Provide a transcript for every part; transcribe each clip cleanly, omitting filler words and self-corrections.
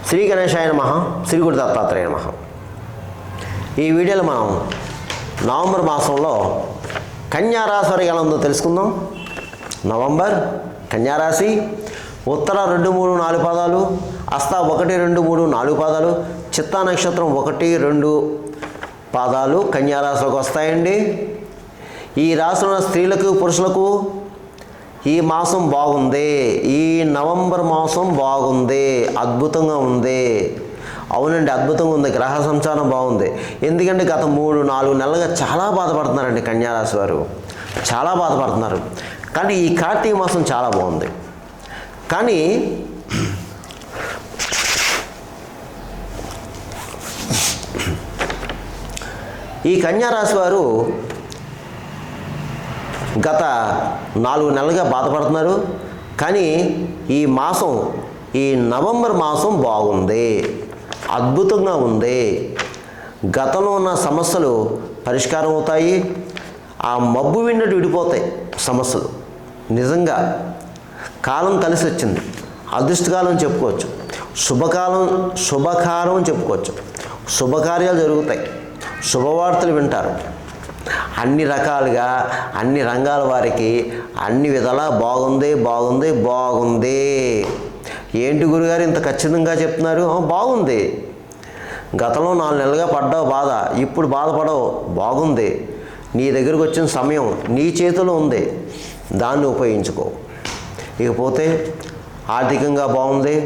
శ్రీ గణేశాయ నమః, శ్రీ గురు దత్తాత్రేయ నమః. ఈ వీడియోలో మనం నవంబర్ మాసంలో కన్యారాశి వారికి ఎలా ఉందో తెలుసుకుందాం. నవంబర్ కన్యారాశి ఉత్తర 2, 3, 4 పాదాలు, హస్త 1, 2, 3, 4 పాదాలు, చిత్తా నక్షత్రం 1, 2 పాదాలు కన్యారాశిలోకి వస్తాయండి. ఈ రాశిలో ఉన్న స్త్రీలకు పురుషులకు ఈ మాసం బాగుంది. ఈ నవంబర్ మాసం బాగుంది, అద్భుతంగా ఉంది. అవునండి, అద్భుతంగా ఉంది. గ్రహ సంచారం బాగుంది. ఎందుకంటే గత 3-4 నెలలుగా చాలా బాధపడుతున్నారండి కన్యారాశి వారు, చాలా బాధపడుతున్నారు. కానీ ఈ కార్తీక మాసం చాలా బాగుంది. కానీ ఈ కన్యారాశి వారు గత 4 నెలలుగా బాధపడుతున్నారు. కానీ ఈ మాసం, ఈ నవంబర్ మాసం బాగుంది, అద్భుతంగా ఉంది. గతంలో ఉన్న సమస్యలు పరిష్కారం అవుతాయి. ఆ మబ్బు విన్నట్టు విడిపోతాయి సమస్యలు. నిజంగా కాలం కలిసి వచ్చింది. అదృష్టకాలం చెప్పుకోవచ్చు, శుభకాలం చెప్పుకోవచ్చు. శుభకార్యాలు జరుగుతాయి, శుభవార్తలు వింటారు. అన్ని రకాలుగా అన్ని రంగాల వారికి అన్ని విధాలా బాగుంది బాగుంది బాగుంది. ఏంటి గురుగారు ఇంత ఖచ్చితంగా చెప్తున్నారు? బాగుంది. గతంలో 4 నెలలుగా పడ్డావు బాధ, ఇప్పుడు బాధపడవు. బాగుంది. నీ దగ్గరకు వచ్చిన సమయం నీ చేతిలో ఉంది, దాన్ని ఉపయోగించుకో. ఇకపోతే ఆర్థికంగా బాగుంది,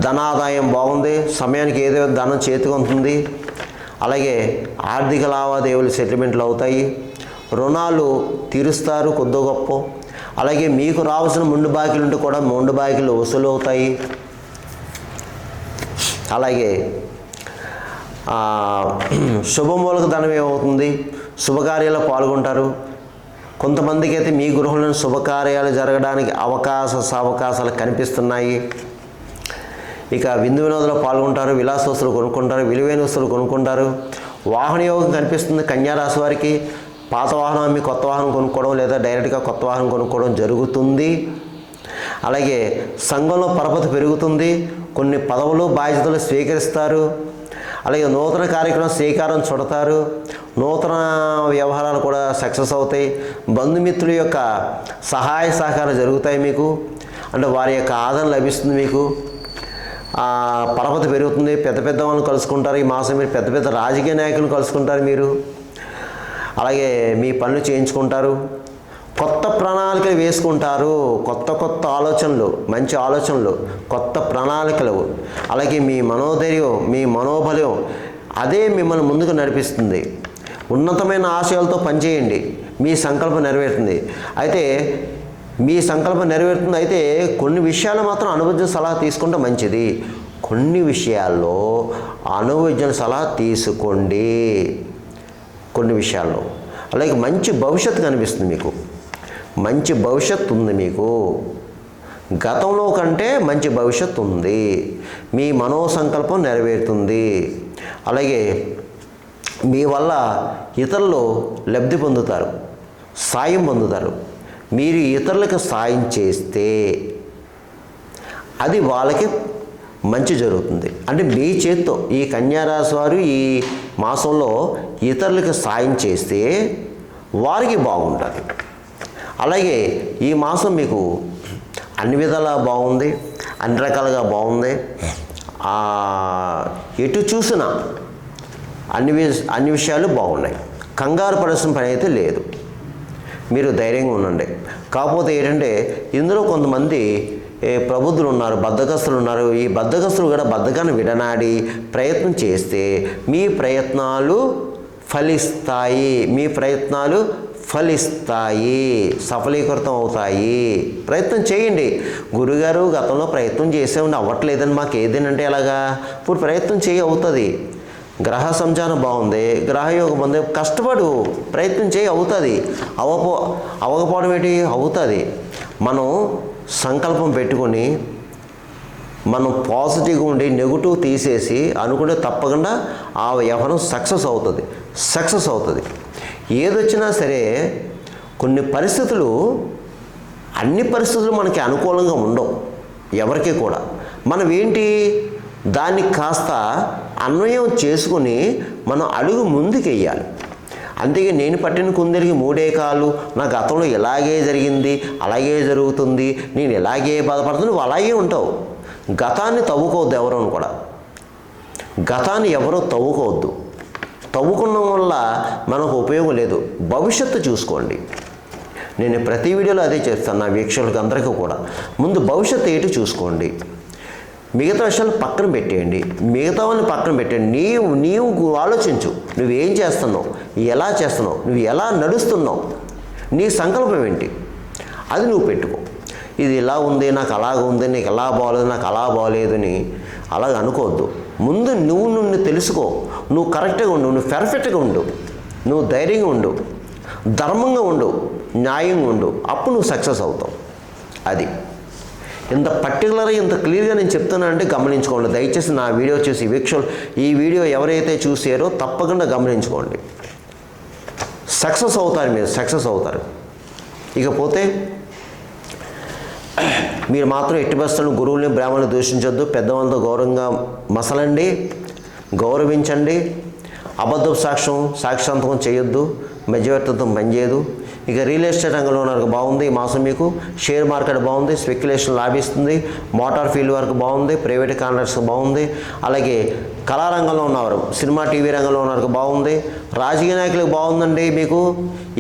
ధనాదాయం బాగుంది. సమయానికి ఏదో ధనం చేతికి ఉంటుంది. అలాగే ఆర్థిక లావాదేవీలు సెటిల్మెంట్లు అవుతాయి. రుణాలు తీరుస్తారు కొద్ది గొప్ప. అలాగే మీకు రావాల్సిన ముందు బాకీలు ఉంటే కూడా ముందు బాకీలు వసూలు అవుతాయి. అలాగే శుభమూలక ధనం ఏమవుతుంది, శుభకార్యాల్లో పాల్గొంటారు. కొంతమందికి అయితే మీ గృహంలో శుభకార్యాలు జరగడానికి అవకాశాలు కనిపిస్తున్నాయి. ఇక విందు వినోదంలో పాల్గొంటారు, విలాస వస్తువులు కొనుక్కుంటారు, విలువైన వస్తువులు కొనుక్కుంటారు. వాహన యోగం కనిపిస్తుంది కన్యారాశి వారికి. పాత వాహనం అమ్మి కొత్త వాహనం కొనుక్కోవడం లేదా డైరెక్ట్గా కొత్త వాహనం కొనుక్కోవడం జరుగుతుంది. అలాగే సంఘంలో పరపతి పెరుగుతుంది. కొన్ని పదవులు బాధ్యతలు స్వీకరిస్తారు. అలాగే నూతన కార్యక్రమం శ్రీకారం చుడతారు. నూతన వ్యవహారాలు కూడా సక్సెస్ అవుతాయి. బంధుమిత్రుల యొక్క సహాయ సహకారాలు జరుగుతాయి మీకు. అంటే వారి యొక్క ఆదరణ లభిస్తుంది మీకు. పరపతి పెరుగుతుంది. పెద్ద పెద్ద వాళ్ళని కలుసుకుంటారు. ఈ మాసం మీరు పెద్ద పెద్ద రాజకీయ నాయకులను కలుసుకుంటారు మీరు. అలాగే మీ పనులు చేయించుకుంటారు. కొత్త ప్రణాళికలు వేసుకుంటారు. కొత్త ఆలోచనలు, మంచి ఆలోచనలు, కొత్త ప్రణాళికలు. అలాగే మీ మనోధైర్యం, మీ మనోబలం అదే మిమ్మల్ని ముందుకు నడిపిస్తుంది. ఉన్నతమైన ఆశయాలతో పనిచేయండి, మీ సంకల్పం నెరవేరుతుంది. అయితే మీ సంకల్పం నెరవేరుతుంది. అయితే కొన్ని విషయాలు మాత్రం అనుభవజ్ఞ సలహా తీసుకుంటే మంచిది. కొన్ని విషయాల్లో అనుభవజ్ఞ సలహా తీసుకోండి. కొన్ని విషయాల్లో అలాగే మంచి భవిష్యత్తు కనిపిస్తుంది మీకు. మంచి భవిష్యత్తు ఉంది మీకు. గతంలో కంటే మంచి భవిష్యత్తు ఉంది. మీ మనోసంకల్పం నెరవేరుతుంది. అలాగే మీ వల్ల ఇతరులు లబ్ధి పొందుతారు, సాయం పొందుతారు. మీరు ఇతరులకు సాయం చేస్తే అది వాళ్ళకి మంచి జరుగుతుంది. అంటే మీ చేత్తో ఈ కన్యారాశి వారు ఈ మాసంలో ఇతరులకు సాయం చేస్తే వారికి బాగుంటుంది. అలాగే ఈ మాసం మీకు అన్ని విధాలా బాగుంది, అన్ని రకాలుగా బాగుంది. ఎటు చూసినా అన్ని విషయాలు బాగున్నాయి. కంగారు పడాల్సిన పని అయితే లేదు. మీరు ధైర్యంగా ఉండండి. కాకపోతే ఏంటంటే ఇందులో కొంతమంది ప్రబుద్ధులు ఉన్నారు, బద్ధకస్తులు ఉన్నారు. ఈ బద్ధకస్తులు కూడా బద్ధకాన్ని విడనాడి ప్రయత్నం చేస్తే మీ ప్రయత్నాలు ఫలిస్తాయి, సఫలీకృతం అవుతాయి. ప్రయత్నం చేయండి. గురుగారు గతంలో ప్రయత్నం చేసే ఉండి అవ్వట్లేదని మాకు ఏదేనంటే ఎలాగా? ఇప్పుడు ప్రయత్నం అవుతుంది. గ్రహ సంచారం బాగుంది, గ్రహయోగం ఉంది. కష్టపడు, ప్రయత్నం అవుతుంది. అవ్వకపోవడం ఏంటి? అవుతుంది. మనం సంకల్పం పెట్టుకొని మనం పాజిటివ్గా ఉండి నెగిటివ్ తీసేసి అనుకుంటే తప్పకుండా ఆ వ్యవహారం సక్సెస్ అవుతుంది. ఏదొచ్చినా సరే కొన్ని పరిస్థితులు, అన్ని పరిస్థితులు మనకి అనుకూలంగా ఉండవు. ఎవరికి కూడా. మనం ఏంటి, దాన్ని కాస్త అన్వయం చేసుకుని మనం అడుగు ముందుకు వెయ్యాలి. అందుకే నేను పట్టిన కుందేలుకి మూడే కాళ్ళు, నా గతంలో ఇలాగే జరిగింది, అలాగే జరుగుతుంది, నేను ఇలాగే బాధపడుతుంది, నువ్వు అలాగే ఉంటావు. గతాన్ని తవ్వుకోవద్దు ఎవరూ కూడా. గతాన్ని ఎవరో తవ్వుకోవద్దు. తవ్వుకున్న వల్ల మనకు ఉపయోగం లేదు. భవిష్యత్తు చూసుకోండి. నేను ప్రతి వీడియోలో అదే చేస్తాను నా వీక్షకులకు అందరికీ కూడా. ముందు భవిష్యత్తు ఏంటి చూసుకోండి. మిగతా విషయాలు పక్కన పెట్టేయండి. మిగతా వాళ్ళని పక్కన పెట్టండి. నీవు ఆలోచించు. నువ్వేం చేస్తున్నావు, ఎలా చేస్తున్నావు, నువ్వు ఎలా నడుస్తున్నావు, నీ సంకల్పం ఏంటి, అది నువ్వు పెట్టుకో. ఇది ఇలా ఉంది, నాకు అలాగ ఉంది, నీకు ఎలా బాగోలేదు, నాకు అలా బాగోలేదని అలాగ అనుకోవద్దు. ముందు నువ్వు తెలుసుకో. నువ్వు కరెక్ట్గా ఉండు, నువ్వు పర్ఫెక్ట్గా ఉండు, నువ్వు ధైర్యంగా ఉండు, ధర్మంగా ఉండు, న్యాయంగా ఉండు. అప్పుడు నువ్వు సక్సెస్ అవుతావు. అది ఇంత పర్టికులర్గా ఇంత క్లియర్గా నేను చెప్తున్నానంటే గమనించుకోండి. దయచేసి నా వీడియో చూసి వీక్షకులు ఈ వీడియో ఎవరైతే చూసారో తప్పకుండా గమనించుకోండి. సక్సెస్ అవుతారు, మీరు సక్సెస్ అవుతారు. ఇకపోతే మీరు మాత్రం ఎట్టి పరిస్థితులను గురువుల్ని బ్రాహ్మణులు దూషించొద్దు. పెద్దవాళ్ళతో గౌరవంగా మసలండి, గౌరవించండి. అబద్ధపు సాక్ష్యాంతం చేయొద్దు. మధ్యవర్తిత్వం పనిచేయదు. ఇక రియల్ ఎస్టేట్ రంగంలో ఉన్నారు బాగుంది ఈ మాసం. మీకు షేర్ మార్కెట్ బాగుంది, స్పెక్యులేషన్ లాభిస్తుంది. మోటార్ ఫీల్డ్ వరకు బాగుంది, ప్రైవేట్ కాంట్రాక్ట్స్ బాగుంది. అలాగే కళారంగంలో ఉన్నవారు, సినిమా టీవీ రంగంలో ఉన్నారు బాగుంది. రాజకీయ నాయకులకు బాగుందండి. మీకు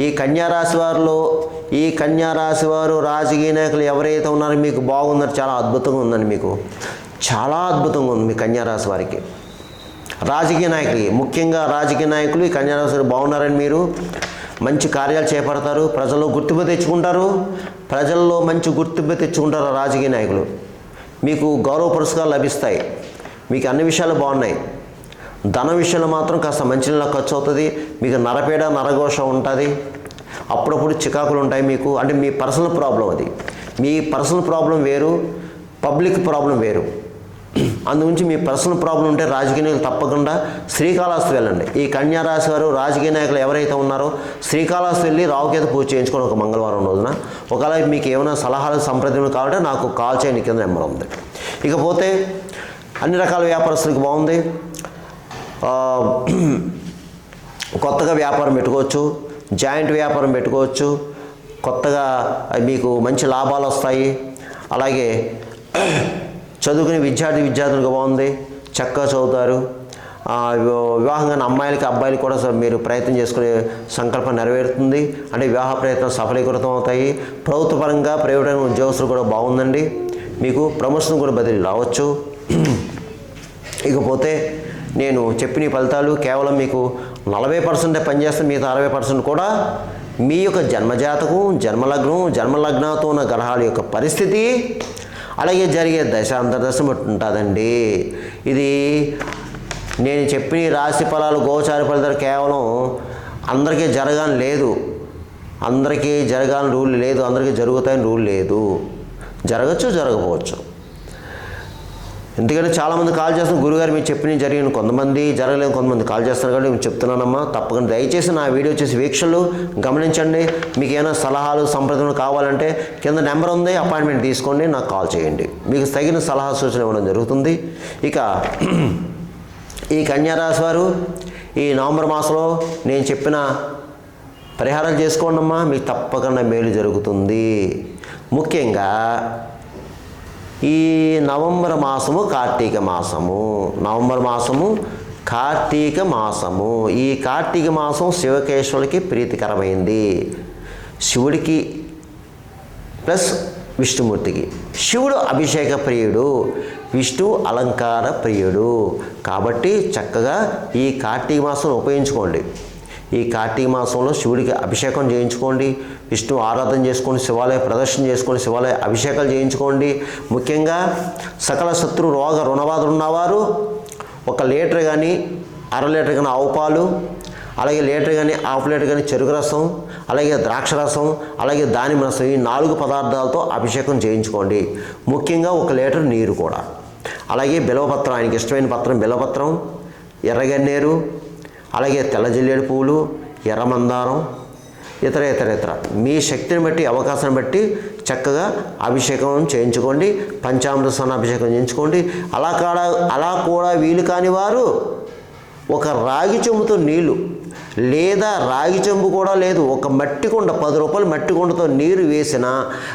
ఈ కన్యారాశి వారు రాజకీయ నాయకులు ఎవరైతే ఉన్నారో మీకు బాగుందని చాలా అద్భుతంగా ఉందండి. మీకు చాలా అద్భుతంగా ఉంది మీ కన్యారాశి వారికి. రాజకీయ నాయకులు, ముఖ్యంగా రాజకీయ నాయకులు ఈ కన్యారాశి వారు బాగున్నారని మీరు మంచి కార్యాలు చేపడతారు. ప్రజల్లో గుర్తింపు తెచ్చుకుంటారు. ప్రజల్లో మంచి గుర్తింపు తెచ్చుకుంటారు రాజకీయ నాయకులు. మీకు గౌరవ పురస్కారాలు లభిస్తాయి. మీకు అన్ని విషయాలు బాగున్నాయి. ధన విషయంలో మాత్రం కాస్త మంచినీళ్ళ ఖర్చు అవుతుంది. మీకు నరపేడ నరఘోష ఉంటుంది. అప్పుడప్పుడు చికాకులు ఉంటాయి మీకు. అంటే మీ పర్సనల్ ప్రాబ్లం అది. మీ పర్సనల్ ప్రాబ్లం వేరు, పబ్లిక్ ప్రాబ్లం వేరు. అందుగురించి మీ పర్సనల్ ప్రాబ్లం ఉంటే రాజకీయ నాయకులు తప్పకుండా శ్రీకాళహస్తి వెళ్ళండి. ఈ కన్యారాశి వారు రాజకీయ నాయకులు ఎవరైతే ఉన్నారో శ్రీకాళహస్తి వెళ్ళి రావుకేత పూజ చేయించుకొని ఒక మంగళవారం రోజున. ఒకవేళ మీకు ఏమైనా సలహాలు సంప్రదింపులు కావాలంటే నాకు కాల్ చేయండి, కింద నెంబర్ ఉంది. ఇకపోతే అన్ని రకాల వ్యాపారస్తులకు బాగుంది. కొత్తగా వ్యాపారం పెట్టుకోవచ్చు, జాయింట్ వ్యాపారం పెట్టుకోవచ్చు. కొత్తగా మీకు మంచి లాభాలు వస్తాయి. అలాగే చదువుకునే విద్యార్థులకు బాగుంది, చక్కగా చదువుతారు. వివాహంగా అమ్మాయిలకి అబ్బాయిలు కూడా మీరు ప్రయత్నం చేసుకునే సంకల్పం నెరవేరుతుంది. అంటే వివాహ ప్రయత్నం సఫలీకృతం అవుతాయి. ప్రభుత్వ పరంగా ప్రైవేట్ ఉద్యోగస్తులు కూడా బాగుందండి. మీకు ప్రమోషన్ కూడా బదిలీ రావచ్చు. ఇకపోతే నేను చెప్పిన ఫలితాలు కేవలం మీకు 40% పనిచేస్తుంది. మిగతా 60% కూడా మీ యొక్క జన్మజాతకం, జన్మలగ్నంతో ఉన్న గ్రహాల యొక్క పరిస్థితి, అలాగే జరిగే దశ అంతర్దశ ఉంటుందండి. ఇది నేను చెప్పిన రాశి ఫలాలు, గోచార ఫలితాలు కేవలం అందరికీ జరగాలని లేదు. అందరికీ జరగాలని రూల్ లేదు. అందరికీ జరుగుతాయని రూల్ లేదు. జరగచ్చు, జరగకపోవచ్చు. ఎందుకంటే చాలామంది కాల్ చేస్తున్నారు, గురుగారు మీరు చెప్పిన జరిగిన, కొంతమంది జరగలేదు, కొంతమంది కాల్ చేస్తున్నారు. కాబట్టి నేను చెప్తున్నానమ్మా, తప్పకుండా దయచేసి నా వీడియో చేసి వీక్షలు గమనించండి. మీకు ఏమైనా సలహాలు సంప్రదింపులు కావాలంటే కింద నెంబర్ ఉంది, అపాయింట్మెంట్ తీసుకోండి, నాకు కాల్ చేయండి. మీకు తగిన సలహా సూచన ఇవ్వడం జరుగుతుంది. ఇక ఈ కన్యారాశి వారు ఈ నవంబర్ మాసంలో నేను చెప్పిన పరిహారాలు చేసుకోండి అమ్మా, మీకు తప్పకుండా మేలు జరుగుతుంది. ముఖ్యంగా ఈ నవంబర్ మాసము కార్తీక మాసము. ఈ కార్తీక మాసం శివకేశ్వరులకి ప్రీతికరమైంది. శివుడికి ప్లస్ విష్ణుమూర్తికి. శివుడు అభిషేక ప్రియుడు, విష్ణు అలంకార ప్రియుడు. కాబట్టి చక్కగా ఈ కార్తీక మాసం ఉపయోగించుకోండి. ఈ కార్తీక మాసంలో శివుడికి అభిషేకం చేయించుకోండి, విష్ణు ఆరాధన చేసుకోండి, శివాలయ ప్రదర్శన చేసుకోండి, శివాలయ అభిషేకాలు చేయించుకోండి. ముఖ్యంగా సకల శత్రు రోగ రుణబాధలు ఉన్నవారు 1 లీటర్ కానీ 1/2 లీటర్ కానీ ఆవు పాలు, అలాగే లీటర్ కానీ హాఫ్ లీటర్ కానీ చెరుకు రసం, అలాగే ద్రాక్ష రసం, అలాగే దానిమ్మ రసం, ఈ 4 పదార్థాలతో అభిషేకం చేయించుకోండి. ముఖ్యంగా 1 లీటర్ నీరు కూడా. అలాగే బిల్వపత్రం, ఆయనకి ఇష్టమైన పత్రం బిల్వపత్రం, ఎర్రగన్నేరు, అలాగే తెల్ల జిల్లేడు పువ్వులు, ఎర్రమందారం, ఇతర మీ శక్తిని బట్టి, అవకాశాన్ని బట్టి చక్కగా అభిషేకం చేయించుకోండి, పంచామృత స్నాన అభిషేకం చేయించుకోండి. అలా కూడా వీలు కాని వారు ఒక రాగి చెంబుతో నీళ్లు, లేదా రాగి చెంబు కూడా లేదు, ఒక మట్టి కుండ, 10 రూపాయలు మట్టి కుండతో నీరు వేసినా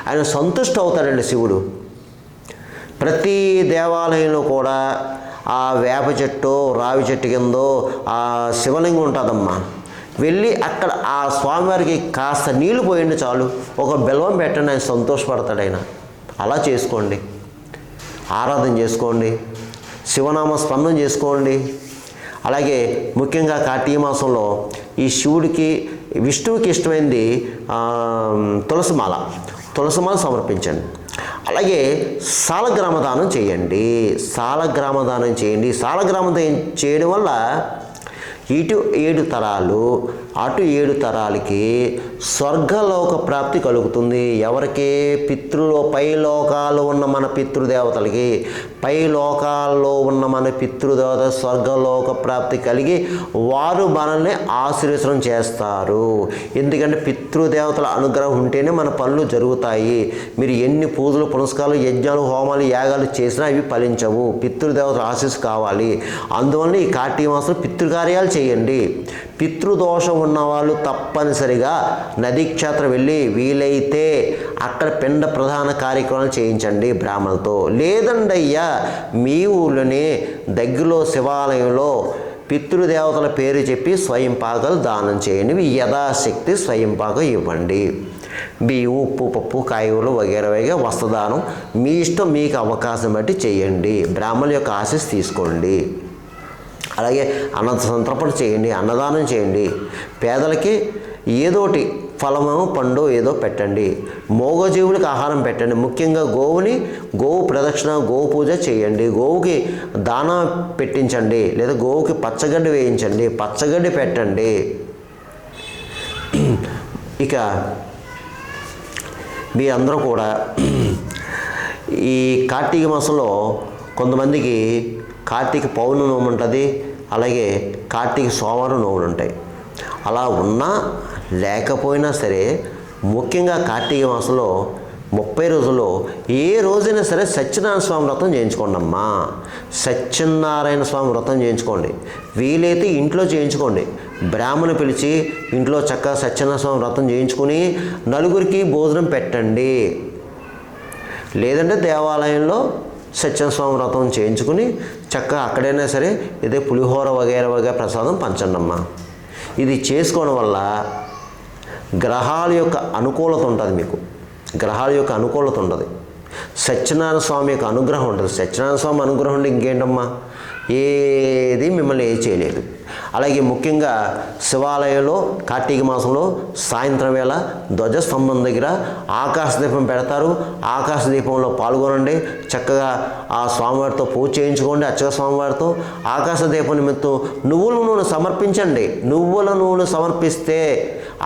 ఆయన సంతుష్టి అవుతాడండి శివుడు. ప్రతి దేవాలయంలో కూడా ఆ వేప చెట్టు, రావి చెట్టు కిందో ఆ శివలింగం ఉంటుందమ్మా. వెళ్ళి అక్కడ ఆ స్వామివారికి కాస్త నీళ్లు పోయండి చాలు, ఒక బెల్లం పెట్టండి, ఆయన సంతోషపడతాడు ఆయన. అలా చేసుకోండి, ఆరాధన చేసుకోండి, శివనామ స్మరణం చేసుకోండి. అలాగే ముఖ్యంగా కార్తీక మాసంలో ఈ శివుడికి, విష్ణువుకి ఇష్టమైంది తులసిమాల సమర్పించండి. అలాగే సాలగ్రామదానం చేయండి. సాలగ్రామదానం చేయడం వల్ల ఇటు 7 తరాలు అటు 7 తరాలకి స్వర్గలోక ప్రాప్తి కలుగుతుంది. ఎవరికి? పైలోకాల్లో ఉన్న మన పితృదేవతలకి, పైలోకాల్లో ఉన్న మన పితృదేవత స్వర్గలోక ప్రాప్తి కలిగి వారు మనల్ని ఆశీర్వచనం చేస్తారు. ఎందుకంటే పితృదేవతల అనుగ్రహం ఉంటేనే మన పనులు జరుగుతాయి. మీరు ఎన్ని పూజలు, పునస్కారాలు, యజ్ఞాలు, హోమాలు, యాగాలు చేసినా అవి ఫలించవు. పితృదేవతల ఆశీస్సు కావాలి. అందువల్ల ఈ కార్తీక మాసం పితృకార్యాలు చేయండి. పితృదోషం ఉన్నవాళ్ళు తప్పనిసరిగా నదీ క్షేత్రం వెళ్ళి వీలైతే అక్కడ పిండ ప్రధాన కార్యక్రమాలు చేయించండి బ్రాహ్మణులతో. లేదండి అయ్యా, మీ ఊళ్ళోనే దగ్గరలో శివాలయంలో పితృదేవతల పేరు చెప్పి స్వయం పాకాలు దానం చేయండి. యథాశక్తి స్వయం పాకం ఇవ్వండి. బియ్యం, ఉప్పు, పప్పు, కాయగూరలు వగేరా వస్త్రదానం మీ ఇష్టం, మీకు అవకాశం బట్టి చేయండి. బ్రాహ్మణుల యొక్క ఆశీస్సు తీసుకోండి. అలాగే సంతర్పణ చేయండి, అన్నదానం చేయండి. పేదలకి ఏదోటి ఫలమో పండు ఏదో పెట్టండి. మూగజీవుడికి ఆహారం పెట్టండి. ముఖ్యంగా గోవు ప్రదక్షిణ, గోవు పూజ చేయండి. గోవుకి దానా పెట్టించండి, లేదా గోవుకి పచ్చగడ్డి వేయించండి, పచ్చగడ్డి పెట్టండి. ఇక మీరందరూ కూడా ఈ కార్తీక మాసంలో కొంతమందికి కార్తీక పౌర్ణమి నోము ఉంటుంది, అలాగే కార్తీక సోమవారం నోములు ఉంటాయి. అలా ఉన్నా లేకపోయినా సరే ముఖ్యంగా కార్తీక మాసంలో 30 రోజుల్లో ఏ రోజైనా సరే సత్యనారాయణ స్వామి వ్రతం చేయించుకోండి అమ్మా. సత్యనారాయణ స్వామి వ్రతం చేయించుకోండి. వీలైతే ఇంట్లో చేయించుకోండి. బ్రాహ్మణు పిలిచి ఇంట్లో చక్కగా సత్యనారాయణ స్వామి వ్రతం చేయించుకుని నలుగురికి భోజనం పెట్టండి. లేదంటే దేవాలయంలో సత్యనారాయణ స్వామి వ్రతం చేయించుకుని చక్కగా అక్కడైనా సరే ఇదే పులిహోర వగేరా ప్రసాదం పంచండమ్మా. ఇది చేసుకోవడం వల్ల గ్రహాల యొక్క అనుకూలత ఉంటుంది. మీకు గ్రహాల యొక్క అనుకూలత ఉంటుంది. సత్యనారాయణ స్వామి యొక్క అనుగ్రహం ఉంటుంది. సత్యనారాయణ స్వామి అనుగ్రహం ఉంటే ఇంకేంటమ్మా, ఏది మిమ్మల్ని చేయలేదు. అలాగే ముఖ్యంగా శివాలయంలో కార్తీక మాసంలో సాయంత్రం వేళ ధ్వజస్తంభం దగ్గర ఆకాశదీపం పెడతారు. ఆకాశదీపంలో పాల్గొనండి. చక్కగా ఆ స్వామివారితో పూజ చేయించుకోండి. అర్చక స్వామివారితో ఆకాశదీపం నిమిత్తం నువ్వుల నూనె సమర్పించండి. నువ్వుల నూనె సమర్పిస్తే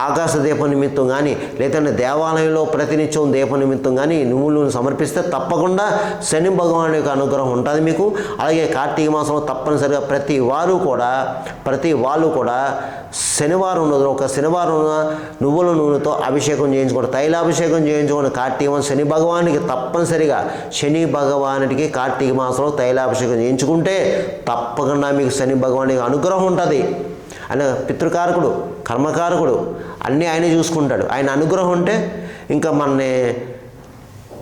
ఆకాశ దీపం నిమిత్తం కానీ, లేదంటే దేవాలయంలో ప్రతినిత్యం దీపం నిమిత్తం కానీ నువ్వుల నూనె సమర్పిస్తే తప్పకుండా శని భగవానుడి యొక్క అనుగ్రహం ఉంటుంది మీకు. అలాగే కార్తీక మాసంలో తప్పనిసరిగా ప్రతి వాళ్ళు కూడా శనివారం రోజు ఒక శనివారం నువ్వుల నూనెతో అభిషేకం చేయించుకోండి, తైలాభిషేకం చేయించుకోండి. కార్తీక మాసం శని భగవానికి తప్పనిసరిగా కార్తీక మాసంలో తైలాభిషేకం చేయించుకుంటే తప్పకుండా మీకు శని భగవానికి అనుగ్రహం ఉంటుంది. ఆయన పితృకారకుడు, కర్మకారకుడు, అన్నీ ఆయనే చూసుకుంటాడు. ఆయన అనుగ్రహం ఉంటే ఇంకా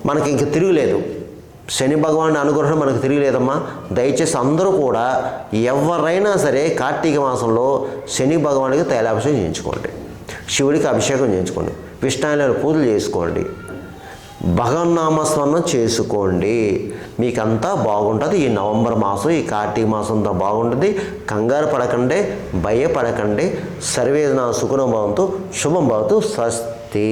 మనకి ఇంక తిరుగులేదు. శని భగవాన్ అనుగ్రహం మనకు తిరిగిలేదమ్మా. దయచేసి అందరూ కూడా ఎవరైనా సరే కార్తీక మాసంలో శని భగవానికి తైలాభిషేకం చేయించుకోండి, శివుడికి అభిషేకం చేయించుకోండి, విష్ణువుల పూజలు చేసుకోండి, భగవన్నామస్మరణం చేసుకోండి. మీకంతా బాగుంటుంది. ఈ నవంబర్ మాసం, ఈ కార్తీక మాసం అంతా బాగుంటుంది. కంగారు పడకండి, భయపడకండి. సర్వేజన సుఖనం భవంతు, శుభం భవతు. స్వస్తి.